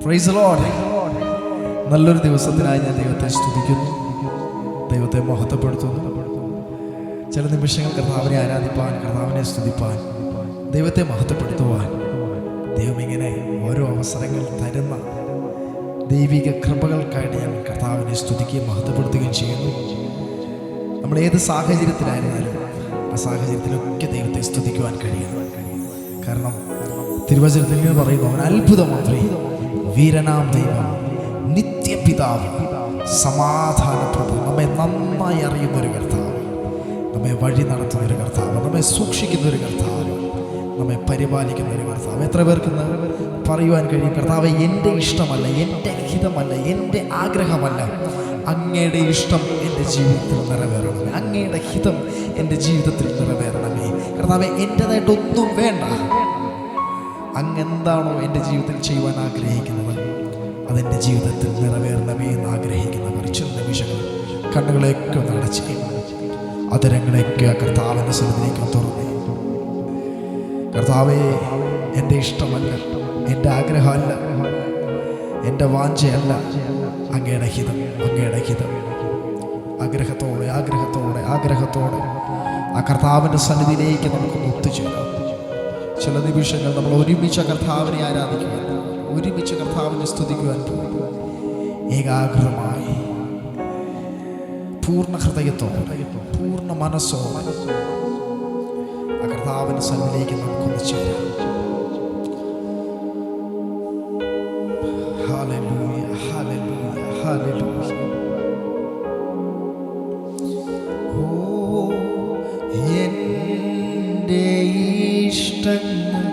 Praise the Lord. നല്ലൊരു ദിവസത്തിനായി ഞാൻ ദൈവത്തെ സ്തുതിക്കുന്നു, ദൈവത്തെ മഹത്വപ്പെടുത്തുന്നു. ചില നിമിഷങ്ങൾ കർത്താവിനെ ആരാധിപ്പാൻ, കർത്താവിനെ സ്തുതിപ്പാൻ, ദൈവത്തെ മഹത്വപ്പെടുത്തുവാൻ ദൈവം ഇങ്ങനെ ഓരോ അവസരങ്ങൾ തരുന്ന ദൈവിക കൃപകൾക്കായിട്ട് ഞാൻ കർത്താവിനെ സ്തുതിക്കുകയും മഹത്വപ്പെടുത്തുകയും ചെയ്യുന്നു. നമ്മൾ ഏത് സാഹചര്യത്തിലായിരുന്നാലും ആ സാഹചര്യത്തിലൊക്കെ ദൈവത്തെ സ്തുതിക്കുവാൻ കഴിയണം. കാരണം തിരുവചനത്തിൽ നിന്ന് പറയുന്നു, അവൻ അത്ഭുതമന്ത്രി, വീരനാം ദൈവം, നിത്യപിതാവ്, സമാധാനപ്രഭു, നമ്മെ നന്നായി അറിയുന്നൊരു കർത്താവ്, നമ്മെ വഴി നടത്തുന്നൊരു കർത്താവ്, നമ്മെ സൂക്ഷിക്കുന്നൊരു കർത്താവ്, നമ്മെ പരിപാലിക്കുന്നൊരു കർത്താവ്. എത്ര പേർക്ക് പറയുവാൻ കഴിയും, കർത്താവ് എൻ്റെ ഇഷ്ടമല്ല, എൻ്റെ ഹിതമല്ല, എൻ്റെ ആഗ്രഹമല്ല, അങ്ങയുടെ ഇഷ്ടം എൻ്റെ ജീവിതത്തിൽ നിറവേറണമേ, അങ്ങയുടെ ഹിതം എൻ്റെ ജീവിതത്തിൽ നിറവേറണമേ. കർത്താവെ, എൻ്റേതായിട്ടൊന്നും വേണ്ട, അങ്ങെന്താണോ എൻ്റെ ജീവിതത്തിൽ ചെയ്യുവാൻ ആഗ്രഹിക്കുന്നത് അതെൻ്റെ ജീവിതത്തിൽ നിറവേറണമേ എന്ന് ആഗ്രഹിക്കുന്നവർ ചില നിമിഷങ്ങൾ കണ്ണുകളെയൊക്കെ ഒന്ന് അടച്ച് അതരങ്ങളെയൊക്കെ കർത്താവിൻ്റെ സന്നിധിയിലേക്ക് തുറന്നേ. കർത്താവേ, എൻ്റെ ഇഷ്ടമല്ല, എൻ്റെ ആഗ്രഹമല്ല, എൻ്റെ വാഞ്ചയല്ല, അങ്ങയുടെ ഹിതം, അങ്ങയുടെ ഹിതം. ആഗ്രഹത്തോടെ ആഗ്രഹത്തോടെ ആഗ്രഹത്തോടെ ആ കർത്താവിൻ്റെ സന്നിധിയിലേക്ക് നമുക്കൊന്ന് ഒത്തുചേരാം. ചില നിമിഷങ്ങൾ നമ്മൾ ഒരുമിച്ച് കർത്താവിനെ ആരാധിക്കുവാൻ, ഒരുമിച്ച് കർത്താവിനെ സ്തുതിക്കുവാൻ പോകും. ഏകാഗ്രമായി പൂർണ്ണ ഹൃദയത്തോടെ പൂർണ്ണ മനസ്സോടെ ആ കർത്താവിൻ്റെ സന്നിധിയിലേക്ക് നമുക്കൊന്ന് ചേരാം. Hallelujah, hallelujah, hallelujah. എൻ്റെ ഇഷ്ടങ്ങൾ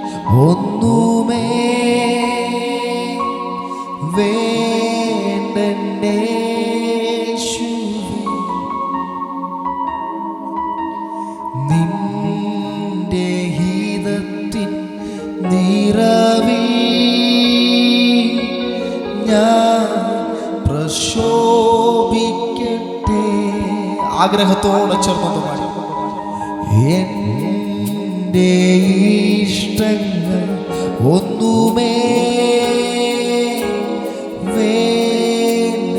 ഒന്നുമേ വേണ്ടേ, നിന്റെ ഹിതത്തിൻ നിറവിൽ ഞാൻ പ്രശോഭിക്കട്ടെ. ആഗ്രഹത്തോടെ ചേർന്നു പാടി. എൻ്റെ ഇഷ്ടങ്ങൾ ഒന്നുമേ വേണ്ട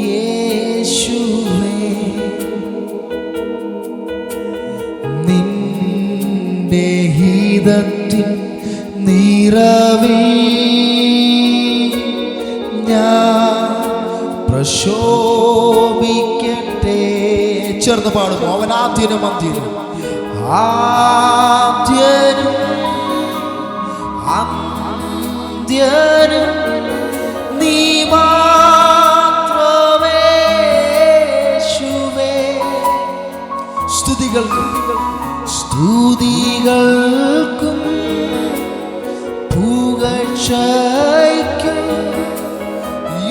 യേശുവേ, നിന്റെ ഹിതത്തിൻ നിറവിൽ ഞാൻ പ്രശോഭിക്കട്ടെ. ചേർന്ന് പാടുന്നു. അവൻ ആദ്യനും അന്ത്യനും, ആദ്യനും അന്ത്യനും നീ മാത്രമേ യേശുവേ. സ്തുതികൾക്കും പുകഴ്ചയ്ക്കും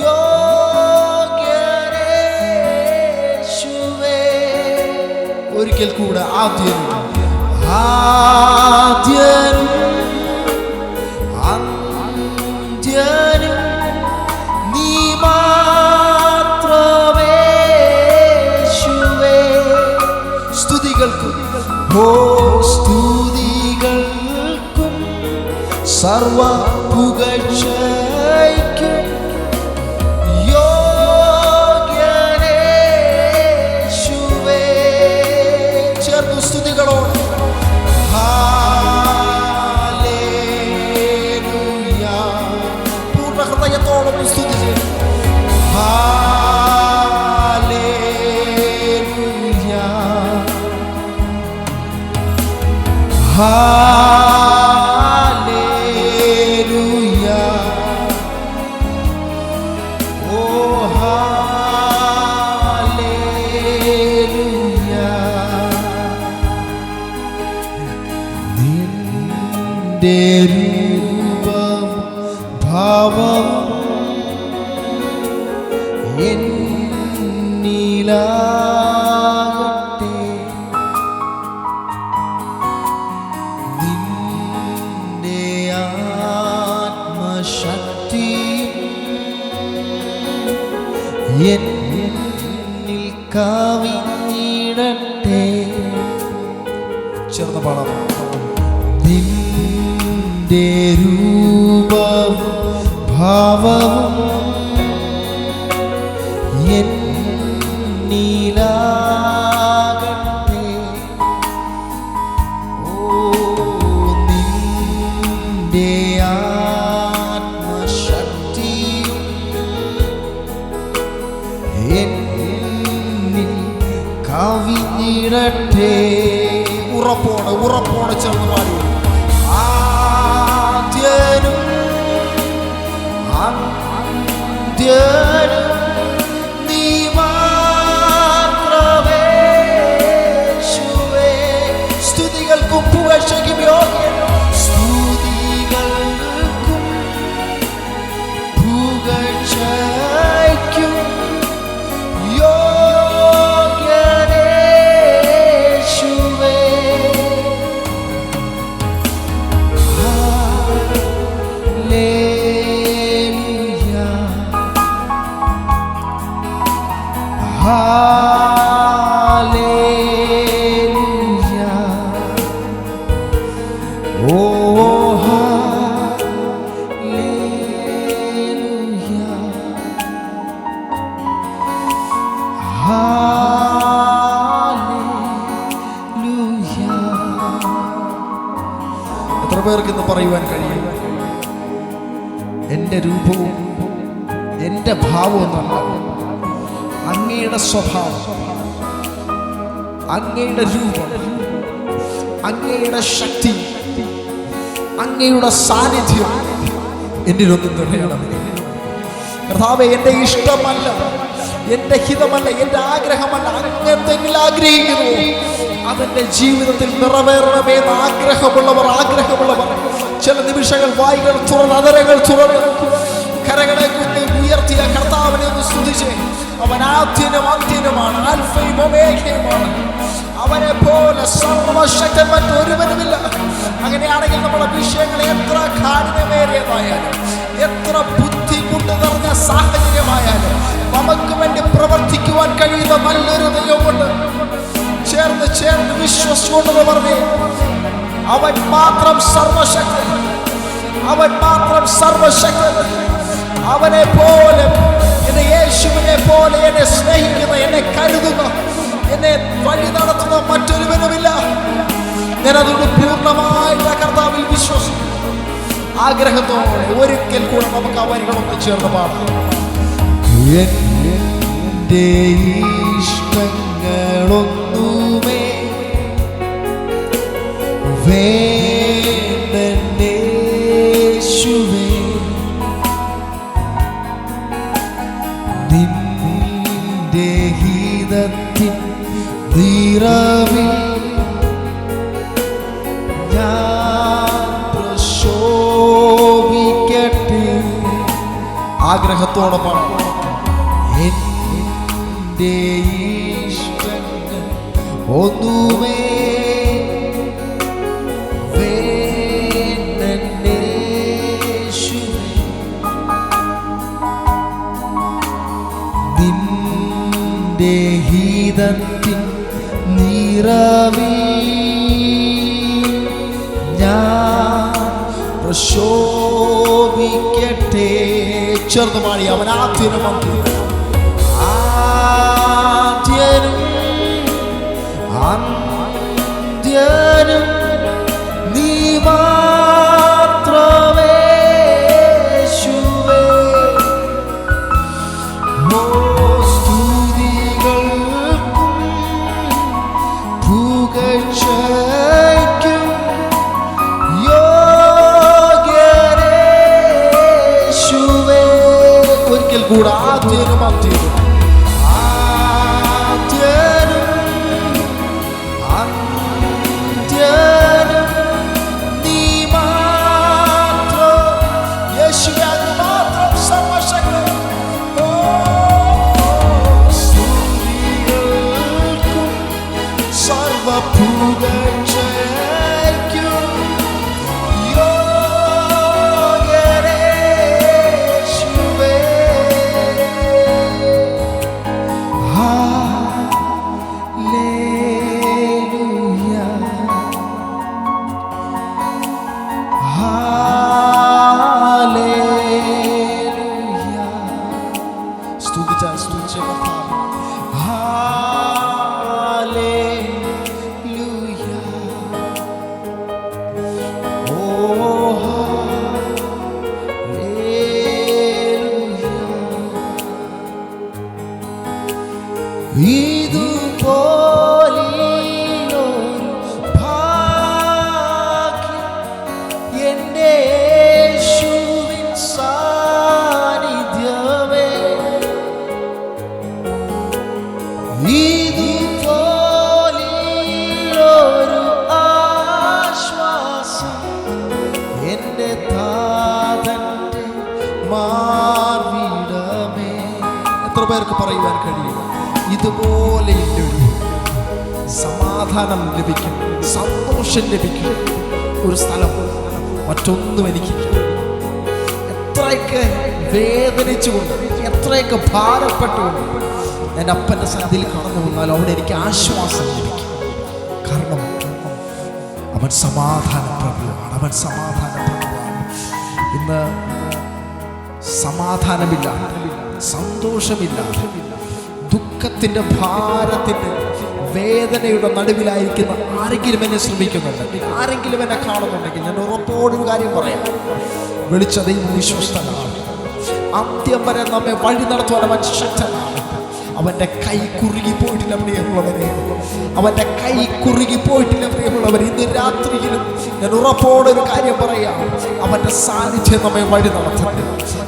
യോഗ്യനേശുവേ. ഒരിക്കൽ കൂടെ ആദ്യനും അന്ത്യനും നീ മാത്രമേ യേശുവേ. സ്തുതികൾക്കും സ്തുതികൾക്കും സർവ പുകഴ്ചയ്ക്കും യോഗ്യനേശുവേ. ചേർന്നു സ്തുതികളോട് ഹല്ലേലൂയ. പൂർണ്ണ ഹൃദയത്തോടെ സ്തുതി ചെയ്യും. ഹല്ലേലൂയ, ഹല്ലേലൂയ. ഓ ഹല്ലേലൂയ. നിന്റെ രൂപം ഭാവം എന്നിലാകട്ടെ, നിന്റെ ആത്മശക്തി എന്നിൽ കവിഞ്ഞിടട്ടെ. ചേർന്ന് പാടാം. നിന്റെ രൂപം ഭാവവും എന്നിലാകട്ടെ. ഓ നിന്റെ ആത്മശക്തിയും എന്നിൽ കവിഞ്ഞിടട്ടെ. ഉറപ്പോടെ ചേർന്ന് പാടി. ആദ്യനും അന്ത്യനും നീ മാത്രമേ യേശുവേ. സ്തുതികൾക്കും പുകഴ്ചയ്ക്കും യോഗ്യൻ, സ്തുതികൾക്കും പുകഴ്ചയ്ക്കും എത്ര പേർക്ക് ഇന്ന് പറയുവാൻ കഴിയും, എൻ്റെ രൂപവും എൻ്റെ ഭാവവും എന്നല്ല, അങ്ങയുടെ സ്വഭാവം, അങ്ങയുടെ രൂപം, അങ്ങയുടെ ശക്തി, അങ്ങയുടെ സാന്നിധ്യം എന്നിലൊന്നും നിറയണം. കർത്താവേ, എൻ്റെ ഇഷ്ടമല്ല, എൻ്റെ ഹിതമല്ല, എൻ്റെ ആഗ്രഹമല്ല, അങ്ങെന്തെങ്കിലും ആഗ്രഹിക്കുന്നു അതെൻ്റെ ജീവിതത്തിൽ നിറവേറണമെന്ന് ആഗ്രഹമുള്ളവർ ചില നിമിഷങ്ങൾ വായികൾ തുറന്ന്, അതരങ്ങൾ തുറന്ന്, കരകളെ കൊണ്ട് ഉയർത്തിയ കർത്താവിനെ ഒന്ന് സ്തുതിച്ചേ. അവൻ ആദ്യനും അന്ത്യനുമാണ്, ആൽഫയും ഒമേഗയുമാണ്. അവനെ പോലെ സർവശക്തൻ മറ്റൊരുവനുമില്ല. അങ്ങനെയാണെങ്കിൽ നമ്മുടെ വിഷയങ്ങൾ എത്ര കാഠിന്യമേറിയതായാലും, എത്ര ബുദ്ധിമുട്ട് നിറഞ്ഞ സാഹചര്യമായാലും, നമുക്ക് വേണ്ടി പ്രവർത്തിക്കുവാൻ കഴിയുന്ന നല്ലൊരു ദൈവമുണ്ട്. ചേർന്ന് വിശ്വസിച്ചുകൊണ്ടെന്ന് പറഞ്ഞേ, അവൻ മാത്രം സർവശക്തൻ, അവൻ മാത്രം സർവശക്തൻ. അവനെ പോലെ, എന്നെ യേശുവിനെ പോലെ എന്നെ സ്നേഹിക്കുന്ന, എന്നെ കരുതുന്ന, എന്നെ വഴി നടത്തുന്ന മറ്റൊരുവനുമില്ല. ഞാനതുകൊണ്ട് പൂർണ്ണമായിട്ട് കർത്താവിൽ വിശ്വസിക്കുന്നു. ആഗ്രഹത്തോടെ ഒരിക്കൽ കൂടെ നമുക്ക് ആ വരികളൊന്ന് ചേർന്ന് പാടാം. എൻ്റെ ഇഷ്ടങ്ങളൊന്നുമേ വേണ്ടേശുവേ, നിന്റെ ഹിതത്തിൻ നിറവിൽ ഞാൻ പ്രശോഭിക്കട്ടെ. ആഗ്രഹത്തോടെ പാടാം. എൻ്റെ ഇഷ്ടങ്ങൾ ഒന്നുമേ വേണ്ടേശുവേ, നിന്റെ ഹിതത്തിൻ നിറവിൽ ഞാൻ പ്രശോഭിക്കട്ടെ. ചേർന്ന് പാടി. അവൻ ആദ്യനും അന്ത്യനും നീ മാത്രമേ യേശുവേ. സ്തുതികൾക്കും പുകഴ്ചയ്ക്കും യോഗ്യനേശുവേ. ഒരിക്കൽ കൂടെ ആദ്യനും അന്ത്യനും പേർക്ക് പറയുവാൻ കഴിയും, ഇതുപോലെ ഒരു സമാധാനം ലഭിക്കും, സന്തോഷം ലഭിക്കും ഒരു സ്ഥലം മറ്റൊന്നും എനിക്കില്ല. എത്രയൊക്കെ വേദനിച്ചുകൊണ്ട്, എത്രയൊക്കെ ഭാരപ്പെട്ടുകൊണ്ട് എൻ്റെ അപ്പൻ്റെ സന്നിധിയിൽ കടന്നു വന്നാലും അവിടെ എനിക്ക് ആശ്വാസം ലഭിക്കും. കാരണം അവൻ സമാധാന പ്രഭുവാണ്, അവൻ സമാധാന പ്രഭുവാണ്. ഇന്ന് സമാധാനമില്ലാതെ, സന്തോഷമില്ലാതെ, ദുഃഖത്തിൻ്റെ ഭാരത്തിൻ്റെ വേദനയുടെ നടുവിലായിരിക്കുന്ന ആരെങ്കിലും എന്നെ ശ്രമിക്കുന്നുണ്ടെങ്കിൽ, ആരെങ്കിലും എന്നെ കാണുന്നുണ്ടെങ്കിൽ, ഞാൻ ഉറപ്പോടൊരു കാര്യം പറയാം, വിളിച്ച ദൈവം വിശ്വസ്തനാണ്. അന്ത്യം വരെ നമ്മെ വഴി നടത്തുവാൻ അവൻ ശക്തനാണ്. അവൻ്റെ കൈ കുറുകി പോയിട്ടില്ല പ്രിയമുള്ളവരെ, അവൻ്റെ കൈ കുറുകി പോയിട്ടില്ല പ്രിയമുള്ളവർ. ഇന്ന് രാത്രിയിലും ഞാൻ ഉറപ്പോടൊരു കാര്യം പറയാം, അവൻ്റെ സാന്നിധ്യം നമ്മെ വഴി നടത്തുന്നു.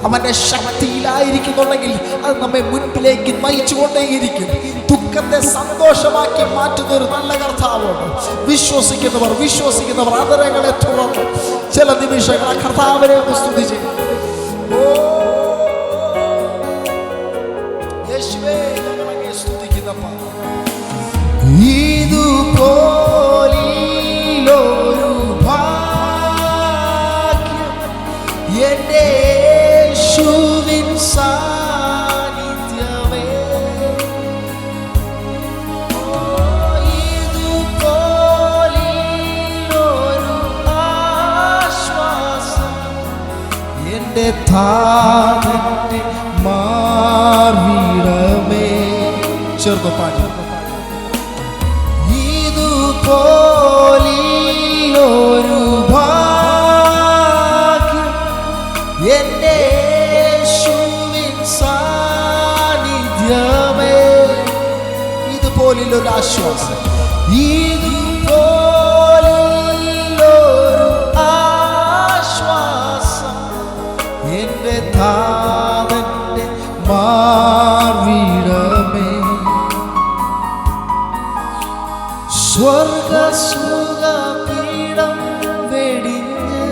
അവൻ്റെ ശക്തിയിലായിരിക്കുന്നുണ്ടെങ്കിൽ അത് നമ്മെ മുൻപിലേക്ക് നയിച്ചുകൊണ്ടേയിരിക്കും. ദുഃഖത്തെ സന്തോഷമാക്കി മാറ്റുന്ന ഒരു നല്ല കർത്താവുണ്ട്. വിശ്വസിക്കുന്നവർ അതരങ്ങളെ തുറന്ന് ചില നിമിഷങ്ങൾ ആ കർത്താവിനെ ഒന്ന് സ്തുതിച്ച്, ഓ യേശുവേ ഞങ്ങളെ സ്തുതിക്കുന്നപ്പ, ഇതുപോലൊരു ഭാഗ്യം എൻ്റെ യേശുവിൻ സാന്നിധ്യമേ, ഇതുപോലൊരു ആശ്വാസം എൻ്റെ താതന്റെ മാർവിടമേ. ചേർന്ന് പാടി, ഇതുപോലൊരു ഭാഗ്യം എൻ്റെ യേശുവിൻ സാന്നിധ്യമേ, ഇതുപോലൊരു ആശ്വാസം, ഇതുപോലൊരു ആശ്വാസം എൻ്റെ താതന്റെ മാർവിടമേ. സ്വർഗസുഖപീഠം വെടിഞ്ഞ്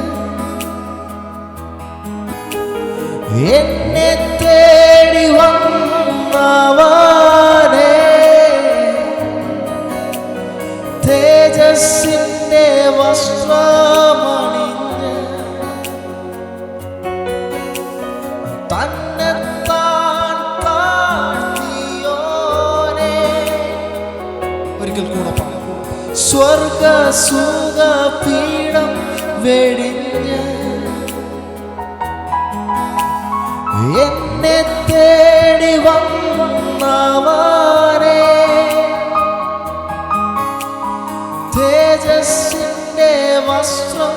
എന്നെ തേടി വന്നവനേ, തേജസ്സിന്റെ വസ്ത്രമണിഞ്ഞ് തന്നെത്താൻ താഴ്ത്തിയോനേ. ഒരിക്കൽ കൂടെ പാടാം, സ്വർഗസുഖപീഠം വെടിഞ്ഞ് എന്നെ തേടി വന്നവനേ, തേജസ്സിന്റെ വസ്ത്രം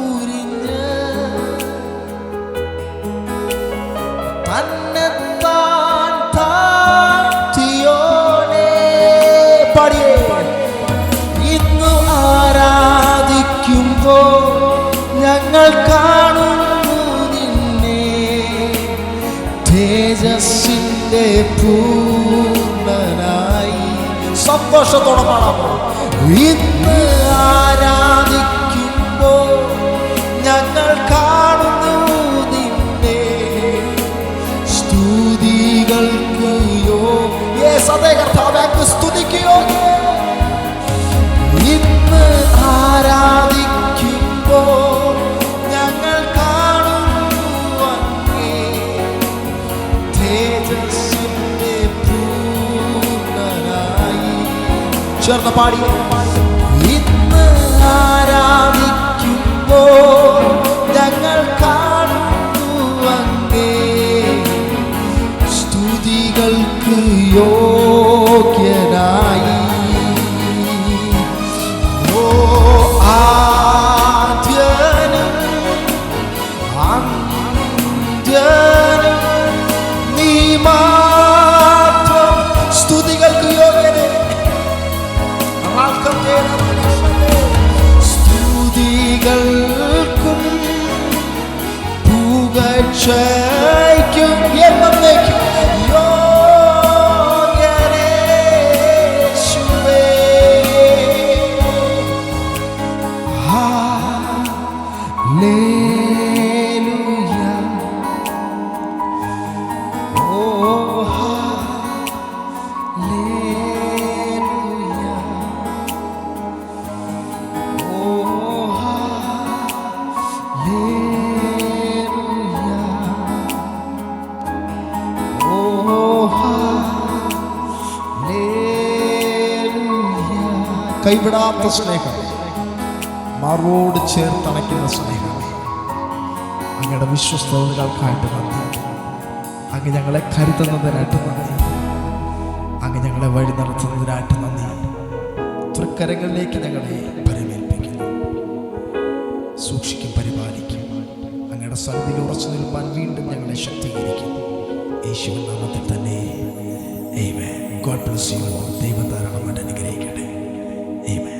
ഉരിഞ്ഞ് തന്നെത്താൻ താഴ്ത്തിയോനേ. പാടിയേ, ഇന്നു ആരാധിക്കുമ്പോൾ ഞങ്ങൾ കാണുന്നു നിന്നെ, തേജസ്സിന്റെ പൂർണ്ണനായി. സന്തോഷത്തോടെ പാടാമോ? ഇന്ന് ആരാധിക്കുമ്പോൾ ഞങ്ങൾ കാണുന്നു നിന്നെ, സ്തുതികൾക്ക് അതേ കർത്താവേ സ്തുതിക്കുകയോ. ഇന്ന് ആരാധിക്കുമ്പോൾ ഞങ്ങൾ കാണുന്നു അങ്ങേ, തേജസ്സിന്റെ പൂർണ്ണനായി. ചേർന്ന് പാടി, ഇന്ന് ആരാധിക്കുമ്പോൾ ഞങ്ങൾ കാണുന്നു അങ്ങേ, സ്തുതികൾക്ക് യോഗ്യനായി. ഓ ആദ്യനും അന്ത്യനും നീ മാത്രം, സ്തുതികൾക്ക് യോഗ്യനേ. സ്തുതികൾക്കും പുകഴ്ചയ്ക്കും എന്നേക്കും യോഗ്യനേശുവേ. ഹല്ലേലൂയ, ഓ കൈവിടാത്ത സ്നേഹം, മാറോട് ചേർത്തണയ്ക്കുന്ന സ്നേഹം, അങ്ങയുടെ വിശ്വസ്തതകൾക്കായിട്ട് നന്ദി. അങ്ങ് ഞങ്ങളെ കരുതുന്നതിനായിട്ട് നന്ദി. അങ്ങ് ഞങ്ങളെ വഴി നടത്തുന്നതിനായിട്ട് നന്ദി. തൃക്കരങ്ങളിലേക്ക് ഞങ്ങളെ പരിമേൽപ്പിക്കുന്നു. സൂക്ഷിക്കും, പരിപാലിക്കും. അങ്ങയുടെ സന്നിധിയിൽ ഉറച്ചു നിൽപ്പാൻ വീണ്ടും ഞങ്ങളെ ശക്തീകരിക്കും. യേശുവിൻ നാമത്തിൽ തന്നെ. ആമേൻ. God bless you. ദൈവം ധാരാളമായിട്ട് അനുഗ്രഹിക്കട്ടെ. ആമേൻ.